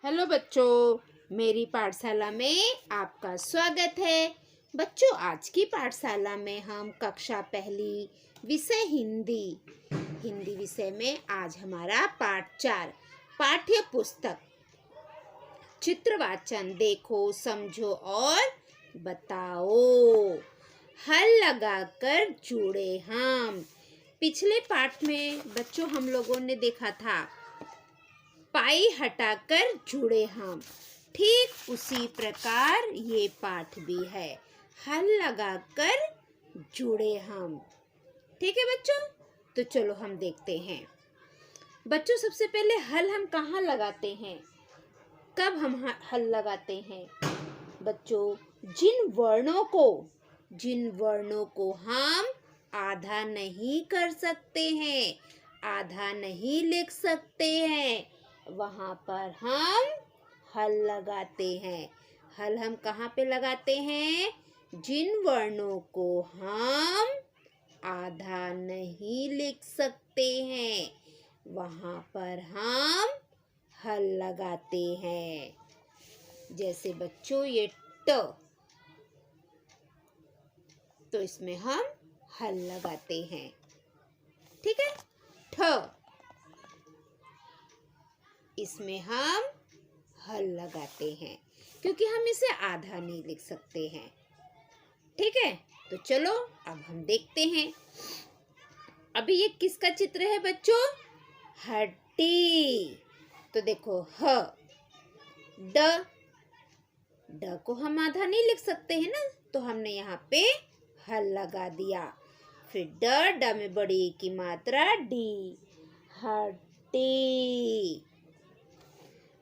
Hello बच्चों, मेरी पाठशाला में आपका स्वागत है। बच्चों, आज की पाठशाला में हम कक्षा पहली विषय हिंदी विषय में आज हमारा पाठ 4 पाठ्य पुस्तक चित्रवाचन देखो, समझो और बताओ। हल लगाकर जुड़े हम। पिछले पाठ में बच्चों हम लोगों ने देखा था पाई हटाकर जुड़े हम। ठीक उसी प्रकार ये पाठ भी है, हल लगाकर जुड़े हम। ठीक है बच्चों, तो चलो हम देखते हैं। बच्चों, सबसे पहले हल हम कहाँ लगाते हैं, कब हम हल लगाते हैं? बच्चों, जिन वर्णों को हम आधा नहीं कर सकते हैं, आधा नहीं लिख सकते हैं, वहाँ पर हम हल लगाते हैं। हल हम कहाँ पे लगाते हैं? जिन वर्णों को हम आधा नहीं लिख सकते हैं, वहाँ पर हम हल लगाते हैं। जैसे बच्चों ये ट, तो इसमें हम हल लगाते हैं। ठीक है। ठ, इसमें हम हल लगाते हैं क्योंकि हम इसे आधा नहीं लिख सकते हैं। ठीक है, तो चलो अब हम देखते हैं। अभी ये किसका चित्र है बच्चों? हड्डी। तो देखो ह, ड को हम आधा नहीं लिख सकते हैं ना, तो हमने यहाँ पे हल लगा दिया। फिर ड में बड़ी ई की मात्रा डी, हड्डी।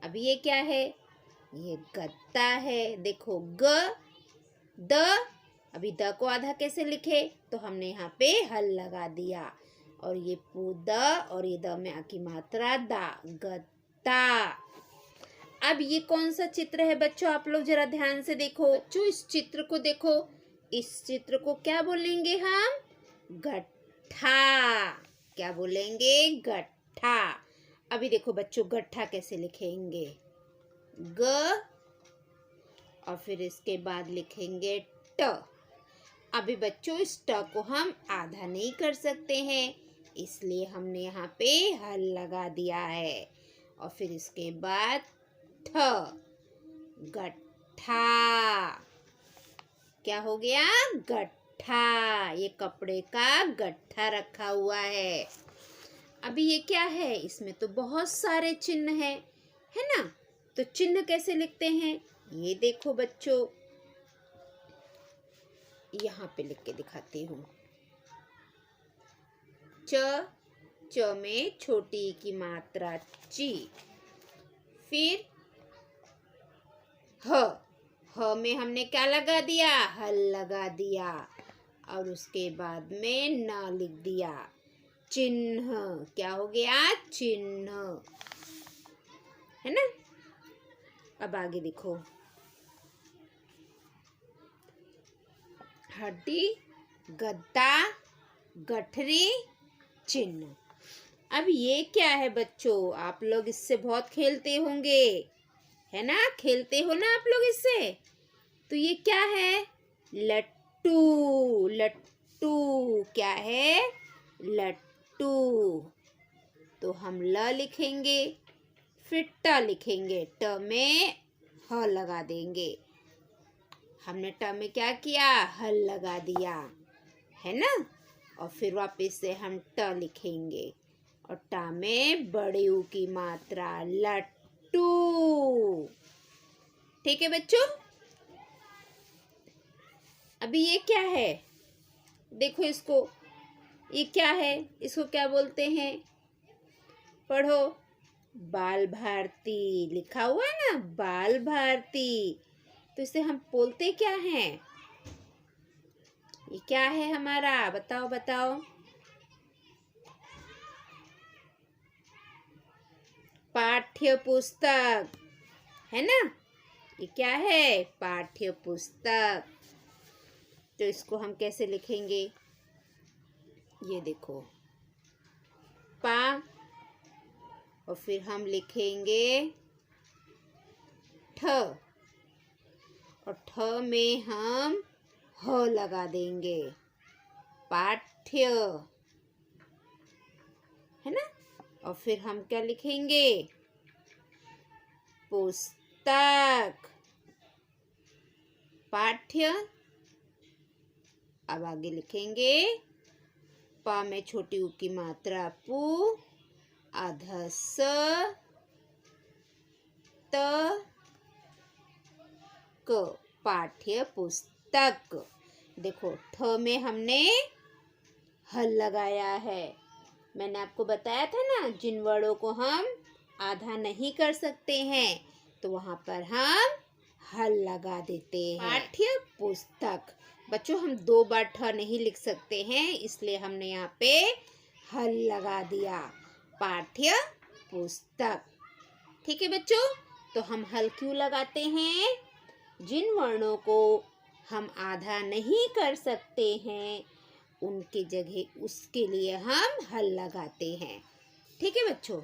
अब ये क्या है? ये गत्ता है। देखो द, अभी द को आधा कैसे लिखे? तो हमने यहाँ पे हल लगा दिया। और ये द और ये द में आ की मात्रा दा, गत्ता। अब ये कौन सा चित्र है बच्चों? आप लोग जरा ध्यान से देखो। बच्चों, इस चित्र को देखो। इस चित्र को क्या बोलेंगे हम? गट्ठा। क्या बोलेंगे? गट्ठा। अभी देखो बच्चों, गट्ठा कैसे लिखेंगे? ग और फिर इसके बाद लिखेंगे ट। अभी बच्चों, इस ट को हम आधा नहीं कर सकते हैं, इसलिए हमने यहाँ पे हल लगा दिया है। और फिर इसके बाद ठ, गट्ठा। क्या हो गया? गट्ठा। ये कपड़े का गट्ठा रखा हुआ है। अभी ये क्या है? इसमें तो बहुत सारे चिन्ह है ना? तो चिन्ह कैसे लिखते हैं? ये देखो बच्चों, यहाँ पे लिख के दिखाती हूँ। च में छोटी की मात्रा ची। फिर ह में हमने क्या लगा दिया? हल लगा दिया। और उसके बाद में न लिख दिया। चिन्ह। क्या हो गया? चिन्ह, है ना? अब आगे देखो। हड्डी, गद्दा, गठरी, चिन्ह। अब ये क्या है बच्चों? आप लोग इससे बहुत खेलते होंगे, है ना? खेलते हो ना आप लोग इससे? तो ये क्या है? लट्टू। लट्टू क्या है? लट्टू। तो हम ल लिखेंगे, फिर ट लिखेंगे। ट में ह लगा देंगे। हमने ट में क्या किया? हल लगा दिया, है ना? और फिर वापस से हम ट लिखेंगे और ट में बड़े ऊ की मात्रा, लट्टू। ठीक है बच्चों? अभी ये क्या है? देखो इसको, ये क्या है? इसको क्या बोलते हैं? पढ़ो। बाल भारती लिखा हुआ है ना, बाल भारती। तो इसे हम बोलते क्या हैं? ये क्या है हमारा? बताओ बताओ। पाठ्य पुस्तक, है ना? ये क्या है? पाठ्य पुस्तक। तो इसको हम कैसे लिखेंगे? ये देखो, पा और फिर हम लिखेंगे पाठ, और ठ में हम ह लगा देंगे, पाठ्य, है ना। और फिर हम क्या लिखेंगे, पुस्तक, पाठ्य। अब आगे लिखेंगे, प में छोटी ऊ की मात्रा पु, आधा स, त, क, पाठ्य पुस्तक। देखो ठ में हमने हल लगाया है। मैंने आपको बताया था ना, जिन वर्डों को हम आधा नहीं कर सकते हैं तो वहां पर हम हल लगा देते हैं। पाठ्य पुस्तक। बच्चों हम 2 बार ठ नहीं लिख सकते हैं, इसलिए हमने यहाँ पे हल लगा दिया, पाठ्य पुस्तक। ठीक है बच्चों, तो हम हल क्यों लगाते हैं, जिन वर्णों को हम आधा नहीं कर सकते हैं उनके जगह उसके लिए हम हल लगाते हैं। ठीक है बच्चों,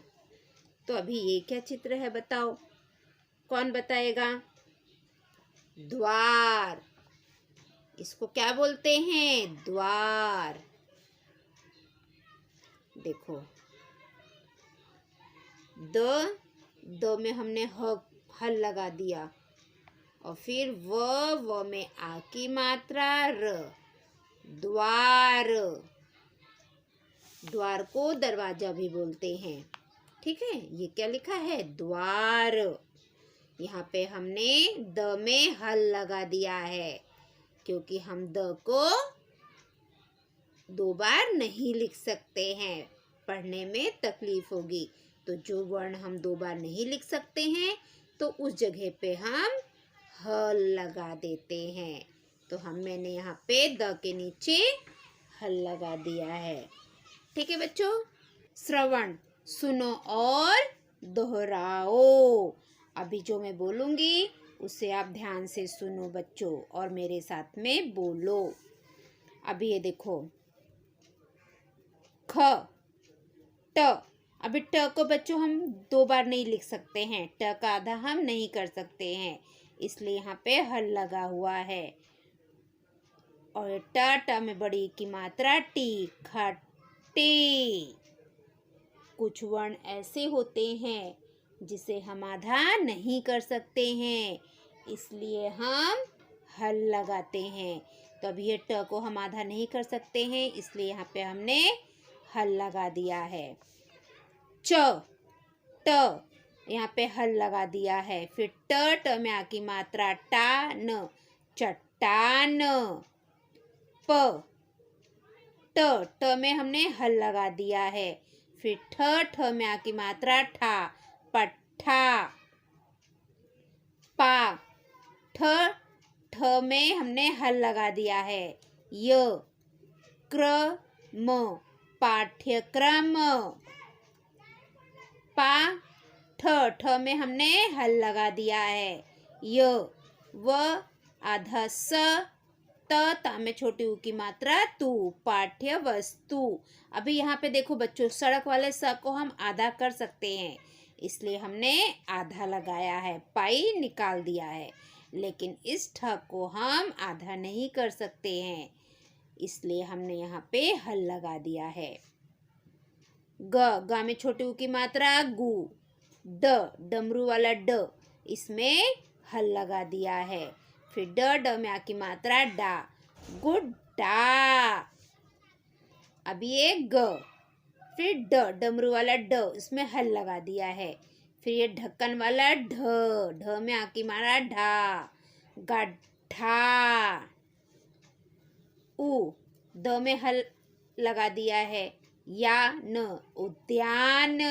तो अभी ये क्या चित्र है बताओ, कौन बताएगा। द्वार, इसको क्या बोलते हैं, द्वार। देखो द में हमने हल लगा दिया, और फिर व में आ की मात्रा र, द्वार। द्वार को दरवाजा भी बोलते हैं। ठीक है, ये क्या लिखा है, द्वार। यहाँ पे हमने द में हल लगा दिया है, क्योंकि हम द को 2 बार नहीं लिख सकते हैं, पढ़ने में तकलीफ होगी। तो जो वर्ण हम 2 बार नहीं लिख सकते हैं तो उस जगह पे हम हल लगा देते हैं। तो मैंने यहाँ पे द के नीचे हल लगा दिया है। ठीक है बच्चों, श्रवण, सुनो और दोहराओ। अभी जो मैं बोलूँगी उसे आप ध्यान से सुनो बच्चों, और मेरे साथ में बोलो। अभी ये देखो, ख, ट। अभी ट को बच्चों हम 2 बार नहीं लिख सकते हैं, ट का आधा हम नहीं कर सकते हैं, इसलिए यहाँ पे हल लगा हुआ है। और ट में बड़ी की मात्रा टी, खट्टी। कुछ वर्ण ऐसे होते हैं जिसे हम आधा नहीं कर सकते हैं, इसलिए हम हल लगाते हैं। तो अभी ये ट को हम आधा नहीं कर सकते हैं, इसलिए यहाँ पे हमने हल लगा दिया है। च, ट, यहाँ पे हल लगा दिया है। फिर ट में आ की मात्रा टा, न, चट्टान। प, ट में हमने हल लगा दिया है। फिर ठ में आ की मात्रा ठा, पट्ठा। पा, ठ में हमने हल लगा दिया है। य, क्रम, पाठ्यक्रम। पा, ठ में हमने हल लगा दिया है। य, व, आधा स, त में छोटी ऊ की मात्रा तू, पाठ्य वस्तु। अभी यहाँ पे देखो बच्चों, सड़क वाले स को हम आधा कर सकते हैं, इसलिए हमने आधा लगाया है, पाई निकाल दिया है। लेकिन इस ठ को हम आधा नहीं कर सकते हैं, इसलिए हमने यहाँ पे हल लगा दिया है। ग में छोटी ऊ की मात्रा गु, ड, डमरू वाला ड, इसमें हल लगा दिया है। फिर ड में आ की मात्रा डा, गुड्डा। अब ये ग, फिर ड, डमरू वाला ड, इसमें हल लगा दिया है। फिर ये ढक्कन वाला ढ में आ की मात्रा ढा, गड्ढा। उ, द में हल लगा दिया है, या न, उद्यान।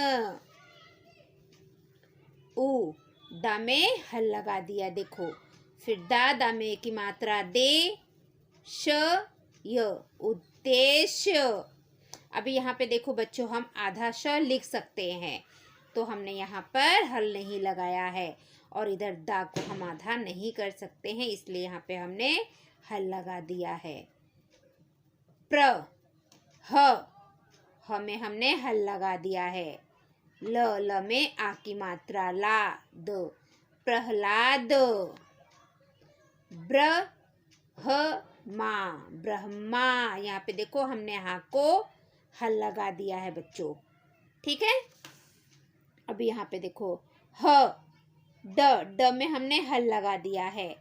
उ, दा में हल लगा दिया, देखो। फिर दा में की मात्रा दे, श, य, उद्देश्य। अभी यहाँ पे देखो बच्चों, हम आधा श लिख सकते हैं, तो हमने यहाँ पर हल नहीं लगाया है, और इधर दा को हम आधा नहीं कर सकते हैं, इसलिए यहाँ पे हमने हल लगा दिया है। प्र, ह में हमने हल लगा दिया है। ल में आ की मात्रा ला, द, प्रहलाद। ब्रह्मा, ब्रह्मा, यहाँ पे देखो हमने हा को हल लगा दिया है बच्चों, ठीक है। अब यहाँ पे देखो ह, ड में हमने हल लगा दिया है।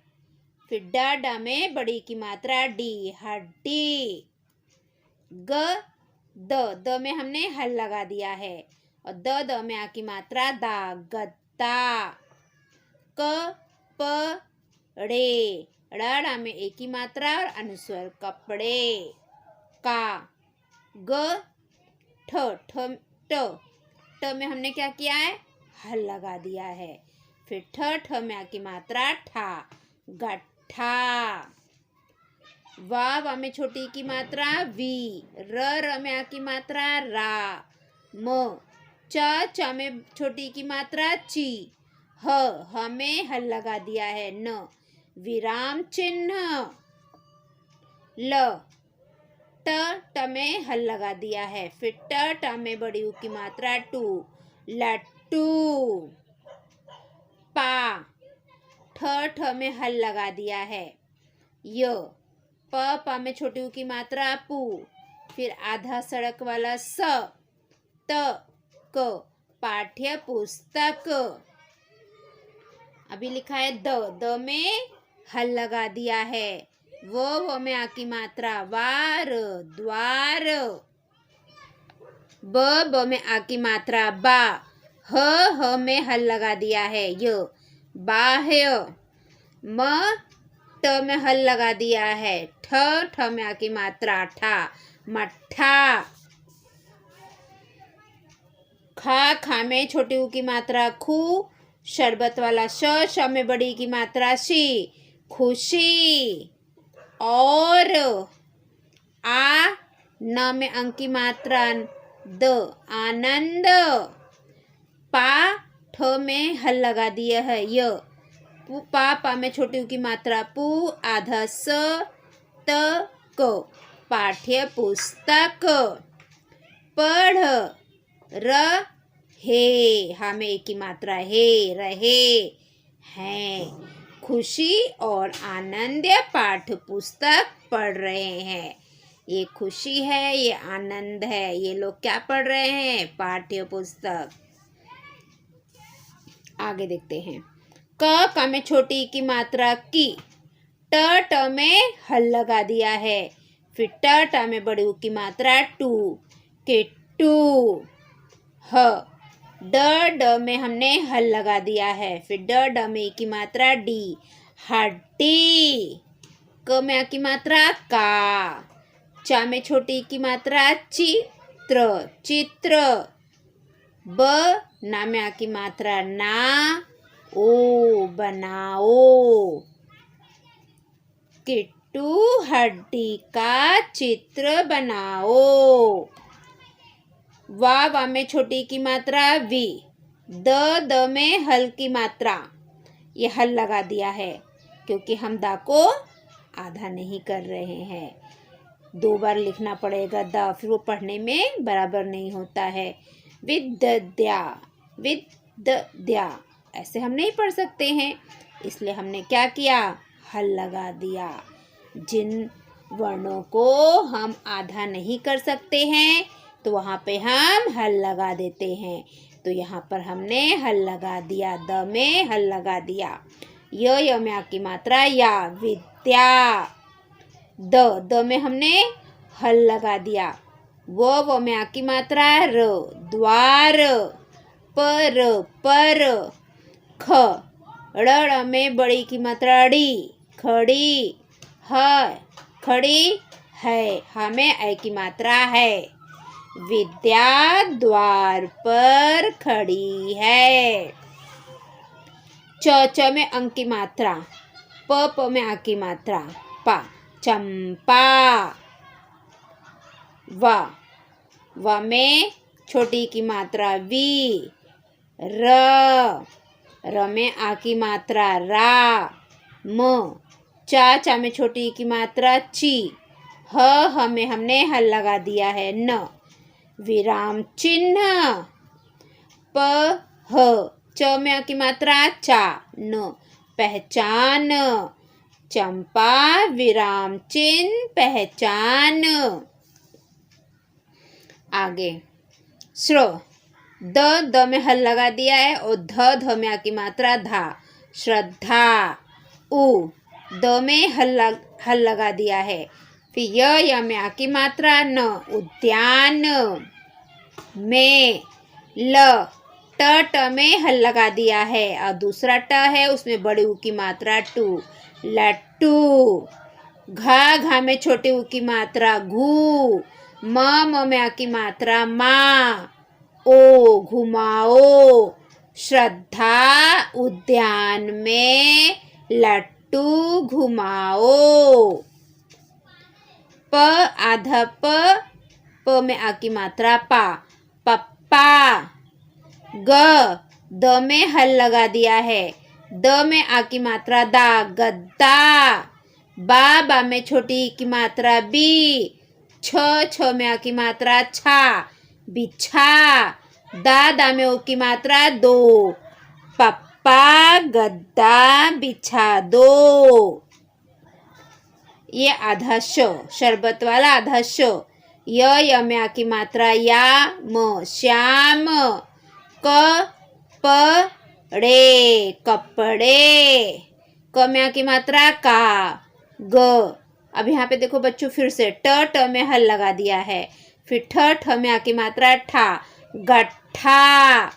फिर ड में बड़ी की मात्रा डी, हड्डी। द में हमने हल लगा दिया है और द में आ की मात्रा दा, गद्दा। कपड़े, ड़ में एक ही मात्रा और अनुस्वर, कपड़े। का, ग ठ में हमने क्या किया है, हल लगा दिया है। फिर ठ में आ की मात्रा ठा, गट्ठा। वा में छोटी की मात्रा वी, र में आ की मात्रा रा, म। च में छोटी की मात्रा ची, ह में हल लगा दिया है न, विराम चिन्ह। ल, ट में हल लगा दिया है। फिर ट में बड़ी ऊ की मात्रा टू, लट्टू। पा, ठ में हल लगा दिया है। य, प में छोटी ऊ की मात्रा पू। फिर आधा सड़क वाला स, त, क, पाठ्य पुस्तक। अभी लिखा है द में हल लगा दिया है। वो में आ की मात्रा वार, द्वार। ब में आ की मात्रा बा, ह में हल लगा दिया है य, बाह्य। म, ट में हल लगा दिया है। ठ में आ की मात्रा ठा, मट्ठा। खा में छोटी ऊ की मात्रा खू, शरबत वाला श में बड़ी की मात्रा शी, खुशी। और आ, न में अंक की मात्रा द, आनंद। पा, ठ में हल लगा दिया है य, पा में छोटी ऊ की मात्रा पू, आधा स, त, क, पाठ्य पुस्तक। पढ़, रहे, हा में एक की मात्रा हे, रहे हैं। खुशी और आनंद पाठ पुस्तक पढ़ रहे हैं। ये खुशी है, ये आनंद है, ये लोग क्या पढ़ रहे हैं, पाठ्य पुस्तक। आगे देखते हैं। क में छोटी की मात्रा की, ट में हल लगा दिया है। फिर ट में बड़ी ऊ की मात्रा टू, किट्टू। ह, ड में हमने हल लगा दिया है। फिर ड में की मात्रा डी, हड्डी। क में आ की मात्रा का, चा में छोटी की मात्रा चित्र, चित्र। ब, ना में आ की मात्रा ना, ओ, बनाओ। किट्टू हड्डी का चित्र बनाओ। वा में छोटी की मात्रा वी, द में हल की मात्रा, ये हल लगा दिया है क्योंकि हम दा को आधा नहीं कर रहे हैं। 2 बार लिखना पड़ेगा दा, फिर वो पढ़ने में बराबर नहीं होता है। विद्या, विद्या, ऐसे हम नहीं पढ़ सकते हैं, इसलिए हमने क्या किया, हल लगा दिया। जिन वर्णों को हम आधा नहीं कर सकते हैं तो वहाँ पे हम हल लगा देते हैं। तो यहाँ पर हमने हल लगा दिया, द में हल लगा दिया। य में आ की मात्रा या, विद्या। द में हमने हल लगा दिया। वो में आ की मात्रा र, द्वार। पर। ख, ड़ में बड़ी की मात्रा ड़ी, खड़ी। ह, खड़ी है, हमें ऐ की मात्रा है। विद्या द्वार पर खड़ी है। च में अंक की मात्रा, प में आ की मात्रा, पा, चंपा। व में छोटी की मात्रा वी, र में आ की मात्रा रा, म। चा में छोटी की मात्रा ची, ह में हमने हल लगा दिया है न, विराम चिन्ह। प, ह, च में आ की मात्रा चा, न पहचान, चंपा विराम चिन्ह पहचान। आगे श्र, द में हल लगा दिया है और ध में आ की मात्रा धा, श्रद्धा। उ, द में हल लगा दिया है। फिर य में आ की मात्रा न, उद्यान। में ल, ट में हल लगा दिया है और दूसरा ट है उसमें बड़ी ऊ की मात्रा टू, लट्टू। घा में छोटे ऊ की मात्रा घू, म में आ की मात्रा माँ, ओ घुमाओ। श्रद्धा उद्यान में लट्टू घुमाओ। प आधा प में आ की मात्रा पा, पप्पा। द में हल लगा दिया है, द में आ की मात्रा दा, गद्दा। बा में छोटी की मात्रा बी, छ में आ की मात्रा छा, बिछा। दा में ओ की मात्रा दो, पप्पा गद्दा बिछा दो। ये आधा श, शरबत वाला आधा श। य में आ की मात्रा या, म श्याम। कपड़े, कपड़े। क में आ की मात्रा का, ग। अब यहाँ पे देखो बच्चों फिर से ट में हल लगा दिया है, फिर ठ में आ की मात्रा ठा, गट्ठा।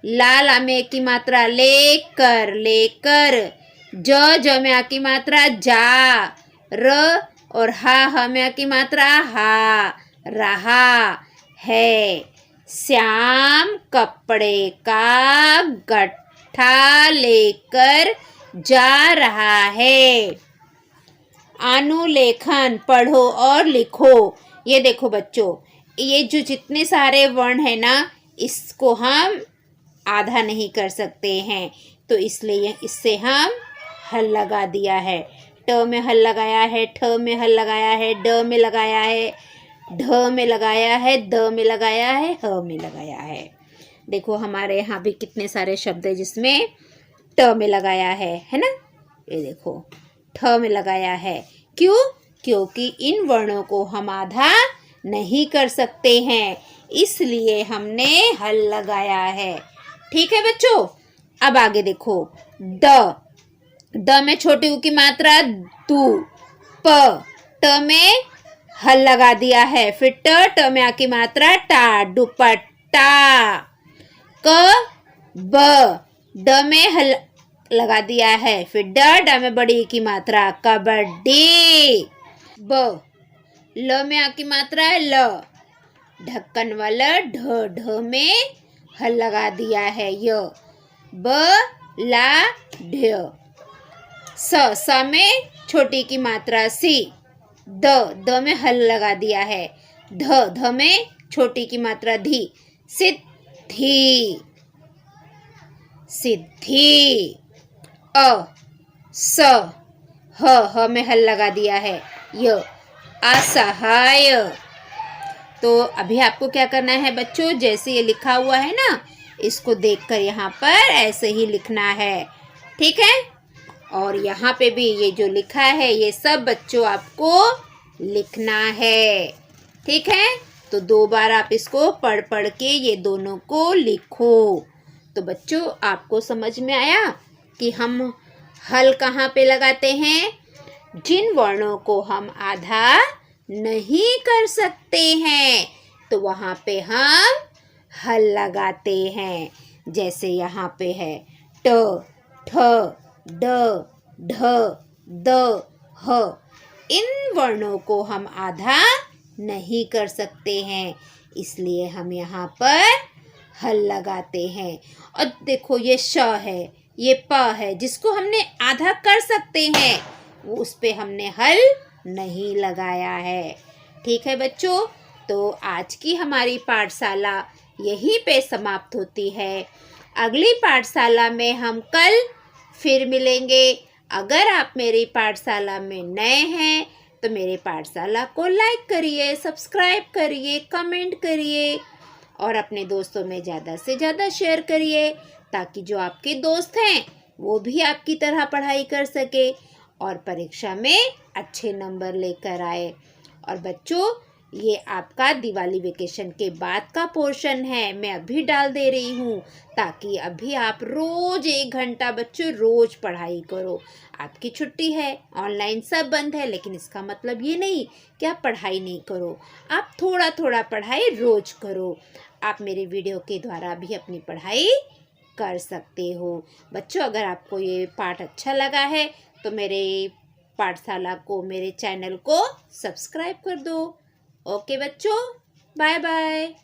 ला में की मात्रा लेकर, लेकर। ज में आ की मात्रा जा, र। और हा में आ की मात्रा हा, रहा है। श्याम कपड़े का गट्ठा लेकर जा रहा है। अनुलेखन, पढ़ो और लिखो। ये देखो बच्चों, ये जो जितने सारे वर्ण है ना, इसको हम आधा नहीं कर सकते हैं, तो इसलिए इससे हम हल लगा दिया है। ट में हल लगाया है, ठ में हल लगाया है, ड में लगाया है, ढ में लगाया है, द में लगाया है, ह में लगाया है। देखो हमारे यहाँ भी कितने सारे शब्द है जिसमें ट में लगाया है ना। ये देखो ठ में लगाया है, क्यों? क्योंकि इन वर्णों को हम आधा नहीं कर सकते हैं, इसलिए हमने हल लगाया है। ठीक है बच्चों। अब आगे देखो, द में छोटी ऊ की मात्रा दू, प। ट में हल लगा दिया है, फिर ट में आ की मात्रा टा, दुपट्टा। ड में हल लगा दिया है, फिर ड में बड़ी की मात्रा, कबड्डी। ल में आ की मात्रा ल, ढक्कन वाला ढ में हल लगा दिया है, य। ला ढ। स में छोटी की मात्रा सी, द में हल लगा दिया है, ध में छोटी की मात्रा धी, सिद्धि, सिद्धि। स ह में हल लगा दिया है, य, असहाय। तो अभी आपको क्या करना है बच्चों, जैसे ये लिखा हुआ है ना, इसको देखकर यहाँ पर ऐसे ही लिखना है। ठीक है। और यहाँ पे भी ये जो लिखा है ये सब बच्चों आपको लिखना है। ठीक है। तो 2 बार आप इसको पढ़ पढ़ के ये दोनों को लिखो। तो बच्चों आपको समझ में आया कि हम हल कहाँ पे लगाते हैं? जिन वर्णों को हम आधा नहीं कर सकते हैं तो वहाँ पे हम हल लगाते हैं। जैसे यहाँ पे है ट, ठ, ड, ढ, द, ह। इन वर्णों को हम आधा नहीं कर सकते हैं, इसलिए हम यहाँ पर हल लगाते हैं। और देखो ये श है, ये प है, जिसको हमने आधा कर सकते हैं वो उस पे हमने हल नहीं लगाया है। ठीक है बच्चों। तो आज की हमारी पाठशाला यहीं पे समाप्त होती है। अगली पाठशाला में हम कल फिर मिलेंगे। अगर आप मेरी पाठशाला में नए हैं तो मेरे पाठशाला को लाइक करिए, सब्सक्राइब करिए, कमेंट करिए और अपने दोस्तों में ज़्यादा से ज़्यादा शेयर करिए ताकि जो आपके दोस्त हैं वो भी आपकी तरह पढ़ाई कर सके और परीक्षा में अच्छे नंबर लेकर आए। और बच्चों, ये आपका दिवाली वेकेशन के बाद का पोर्शन है, मैं अभी डाल दे रही हूँ, ताकि अभी आप रोज 1 घंटा बच्चों रोज पढ़ाई करो। आपकी छुट्टी है, ऑनलाइन सब बंद है, लेकिन इसका मतलब ये नहीं कि आप पढ़ाई नहीं करो। आप थोड़ा थोड़ा पढ़ाई रोज करो। आप मेरे वीडियो के द्वारा भी अपनी पढ़ाई कर सकते हो। बच्चों, अगर आपको ये पाठ अच्छा लगा है तो मेरे पाठशाला को, मेरे चैनल को सब्सक्राइब कर दो। ओके बच्चों, बाय बाय।